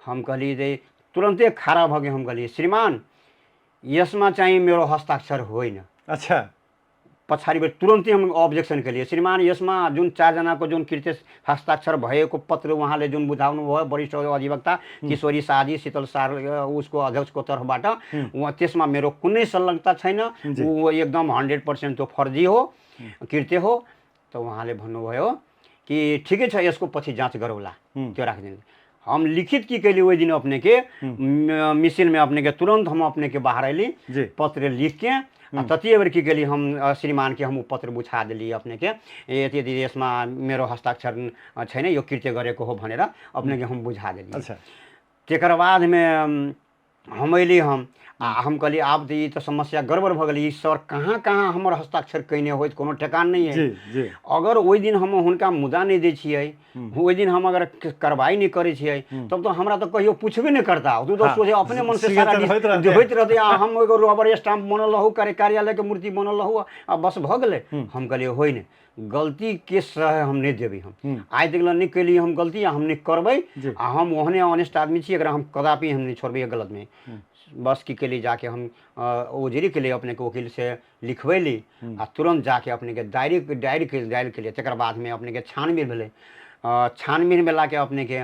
हम कहलिए जे तुरंते खड़ा भ गए। हम कहलिए श्रीमान यसमा चाहिँ मेरो हस्ताक्षर होइन। अच्छा पछाडिबाट तुरन्तै हम अब्जेक्सन केलिए। श्रीमान यसमा जुन 4 जनाको जुन कृत्य हस्ताक्षर भएको पत्र उहाँले जुन बुझाउनु भयो वरिष्ठ अधिवक्ता किशोरी शाहजी शीतल सार उसको अध्यक्षको तर्फबाट, उहाँ त्यसमा मेरो कुनै संलग्नता छैन। ऊ एकदम 100% त्यो फर्जी हो, कृत्य हो। त उहाँले भन्नुभयो कि ठिकै छ यसको पछि जाँच गरौँला, त्यो राखिदिनु। हम लिखित की कैली वही दिन अपने के मिशन में अपने के तुरंत हम अपने के बाहर अली पत्र लिख के ततिए बेर की कैली हम श्रीमान के हम पत्र बुझा दिली अपने के यति यति यसमा मेरो हस्ताक्षर छैन, यो कृत्य गरेको हो भनेर अपने के हम बुझा दिली। अच्छा तेकर बाद में हम कहली आब तो ये तो समस्या गड़बड़ भ गई सर, कहाँ कहाँ हमर हस्ताक्षर कने हो कोनो ठेकान नहीं है। जी। अगर वही दिन हम हुनका मुद्दा नहीं दै छियै, वही दिन हम अगर कार्रवाई नहीं करे छियै, तब तो हमरा तो कहियो पूछबे नहीं करता। तू तो सोचे अपने मन से सारा होइत रहते। हम एगो रबर स्टाम्प बनल रहू, कार्यालय के मूर्ति बनल रहू, बस भ गए। हम कहलिए होइन, गलती के सह हम नहीं देवी। हम आज तक नहीं कैली हम गलती, हम नहीं करबै। हम ओहने ऑनेस्ट आदमी छी, अगर हम कदापि हम नहीं छोड़बै गलत में। बस की के लिए जाके हम ओजरी के लिए अपने के वकील से लिखवैली आ तुरंत जाके अपने के डायरी के लिए। तकर बाद में अपने के छानबीन भेलै। छानबीन में लाके अपने के